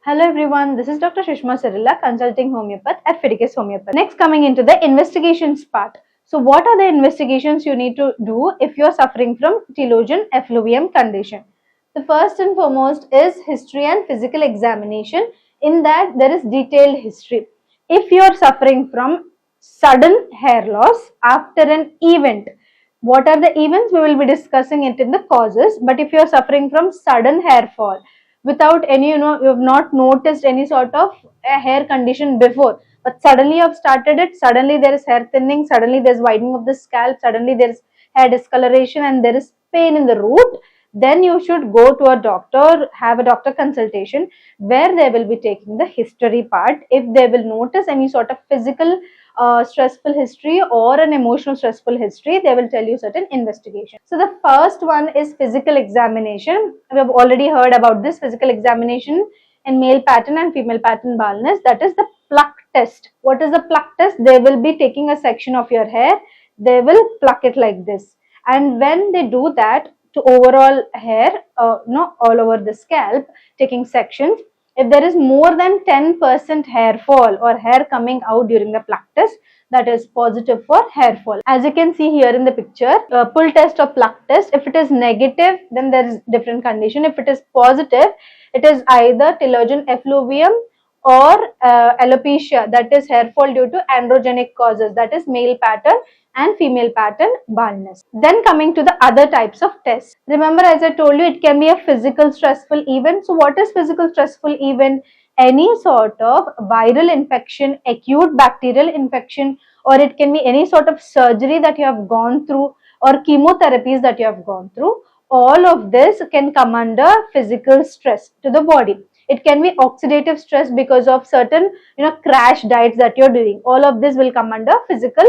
Hello everyone, this is Dr. Shishma Cyrilla, consulting homeopath at Fidicus Homeopathy. Next, coming into the investigations part. So what are the investigations you need to do if you are suffering from telogen effluvium condition? The first and foremost is history and physical examination. In that there is detailed history. If you are suffering from sudden hair loss after an event, what are the events? We will be discussing it in the causes. But if you are suffering from sudden hair fall, without any, you have not noticed any sort of a hair condition before, but suddenly you have started it, suddenly there is hair thinning, suddenly there is widening of the scalp, suddenly there is hair discoloration and there is pain in the root, then you should go to a doctor, have a doctor consultation where they will be taking the history part. If they will notice any sort of physical stressful history or an emotional stressful history, they will tell you certain investigation. So the first one is physical examination. We have already heard about this physical examination in male pattern and female pattern baldness. That is the pluck test. What is the pluck test? They will be taking a section of your hair. They will pluck it like this. And when they do that to overall hair, all over the scalp, taking sections, if there is more than 10% hair fall or hair coming out during the pluck test, that is positive for hair fall. As you can see here in the picture, pull test or pluck test, if it is negative, then there is different condition. If it is positive, it is either telogen effluvium or alopecia, that is hair fall due to androgenic causes, that is male pattern and female pattern baldness. Then coming to the other types of tests. Remember, as I told you, it can be a physical stressful event. So what is physical stressful event? Any sort of viral infection, acute bacterial infection, or it can be any sort of surgery that you have gone through or chemotherapies that you have gone through. All of this can come under physical stress to the body. It can be oxidative stress because of certain crash diets that you're doing. All of this will come under physical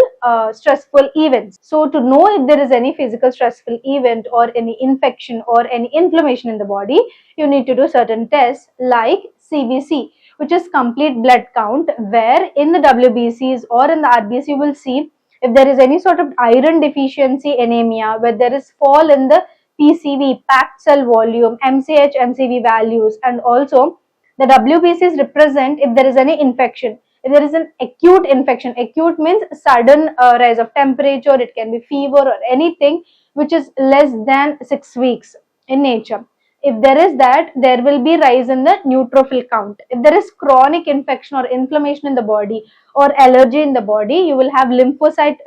stressful events. So to know if there is any physical stressful event or any infection or any inflammation in the body, you need to do certain tests like CBC, which is complete blood count, where in the WBCs or in the RBC you will see if there is any sort of iron deficiency anemia, where there is fall in the PCV, packed cell volume, MCH, MCV values, and also the WBCs represent if there is any infection. If there is an acute infection, acute means sudden rise of temperature, it can be fever or anything which is less than 6 weeks in nature. If there is that, there will be rise in the neutrophil count. If there is chronic infection or inflammation in the body or allergy in the body, you will have lymphocyte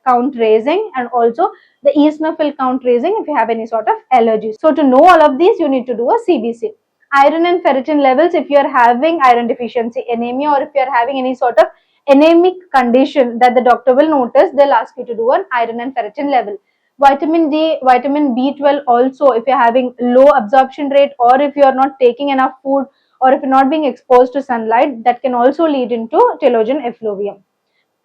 count raising and also the eosinophil count raising if you have any sort of allergies. So to know all of these, you need to do a CBC. Iron and ferritin levels, if you are having iron deficiency anemia or if you are having any sort of anemic condition that the doctor will notice, they'll ask you to do an iron and ferritin level. Vitamin D, vitamin B12 also, if you're having low absorption rate or if you are not taking enough food or if you're not being exposed to sunlight, that can also lead into telogen effluvium.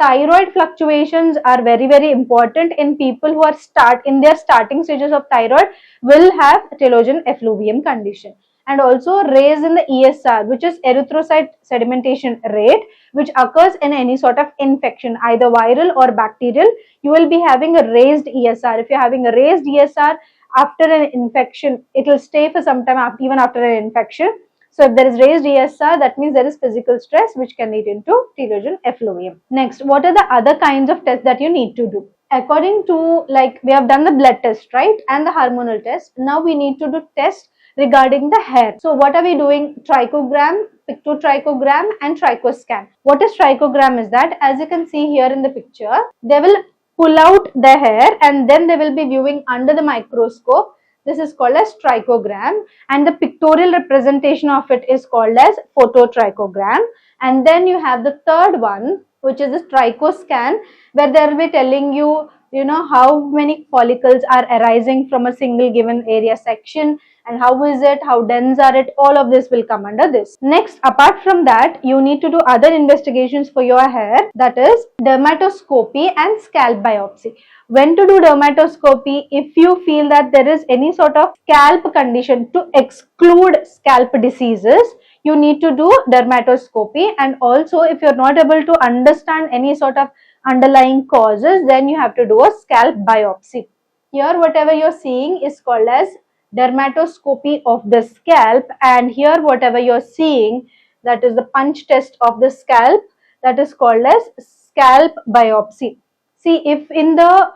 Thyroid fluctuations are very important in people who are in their starting stages of thyroid will have telogen effluvium condition. And also raise in the ESR, which is erythrocyte sedimentation rate, which occurs in any sort of infection, either viral or bacterial. You will be having a raised ESR. If you're having a raised ESR after an infection, it will stay for some time even after an infection. So if there is raised ESR, that means there is physical stress which can lead into telogen effluvium. Next, what are the other kinds of tests that you need to do? According to, like, we have done the blood test, right, and the hormonal test. Now we need to do tests regarding the hair. So what are we doing? Trichogram, pictotrichogram and trichoscan. What is trichogram is that, as you can see here in the picture, they will pull out the hair and then they will be viewing under the microscope. This is called as trichogram, and the pictorial representation of it is called as phototrichogram. And then you have the third one, which is the trichoscan, where they will be telling you, how many follicles are arising from a single given area section and how is it, how dense are it, all of this will come under this. Next, apart from that, you need to do other investigations for your hair, that is dermatoscopy and scalp biopsy. When to do dermatoscopy? If you feel that there is any sort of scalp condition, to exclude scalp diseases, you need to do dermatoscopy. And also if you're not able to understand any sort of underlying causes, then you have to do a scalp biopsy. Here whatever you're seeing is called as dermatoscopy of the scalp, and here whatever you're seeing, that is the punch test of the scalp, that is called as scalp biopsy. See, if in the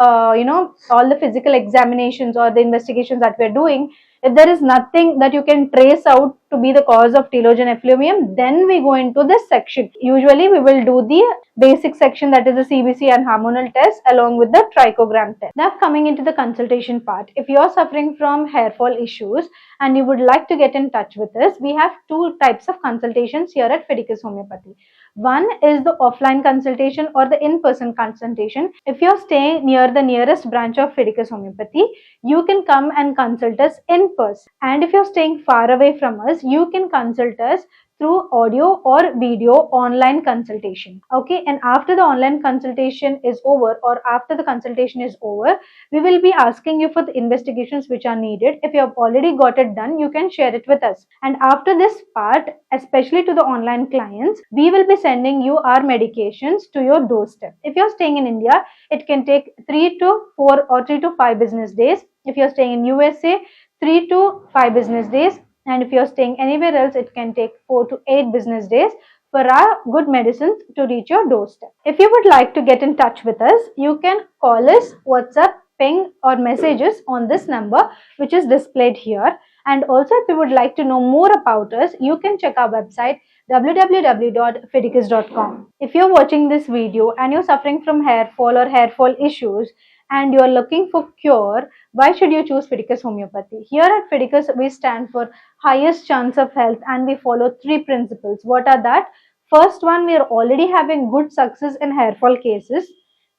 all the physical examinations or the investigations that we're doing, if there is nothing that you can trace out to be the cause of telogen effluvium, then we go into this section. Usually we will do the basic section, that is the CBC and hormonal test along with the trichogram test. Now coming into the consultation part, if you are suffering from hair fall issues and you would like to get in touch with us, we have two types of consultations here at Fidicus Homeopathy. One is the offline consultation or the in-person consultation. If you're staying near the nearest branch of Fidicus Homeopathy, you can come and consult us in person. And if you're staying far away from us, you can consult us through audio or video online consultation. Okay, and after the online consultation is over, or after the consultation is over, we will be asking you for the investigations which are needed. If you have already got it done, you can share it with us. And after this part, especially to the online clients, we will be sending you our medications to your doorstep. If you're staying in India, it can take 3 to 4 or 3 to 5 business days. If you're staying in USA, 3 to 5 business days. And if you're staying anywhere else, it can take 4 to 8 business days for our good medicines to reach your doorstep. If you would like to get in touch with us, you can call us, WhatsApp, ping or messages on this number which is displayed here. And also, if you would like to know more about us, you can check our website www.fidicus.com. If you're watching this video and you're suffering from hair fall or hair fall issues and you're looking for cure, why should you choose Fidicus Homeopathy? Here at Fidicus, we stand for highest chance of health and we follow 3 principles. What are that? First one, we are already having good success in hair fall cases.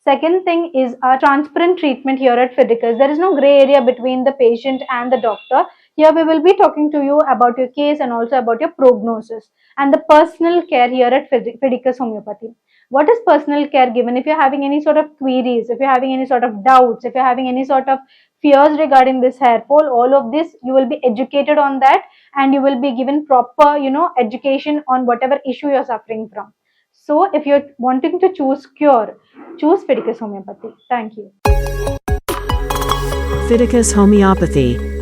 Second thing is our transparent treatment here at Fidicus. There is no gray area between the patient and the doctor. Here we will be talking to you about your case and also about your prognosis and the personal care here at Fidicus Homeopathy. What is personal care given? If you're having any sort of queries, if you're having any sort of doubts, if you're having any sort of fears regarding this hair fall, all of this, you will be educated on that and you will be given proper, education on whatever issue you're suffering from. So if you're wanting to choose cure, choose Fidicus Homeopathy. Thank you. Fidicus Homeopathy.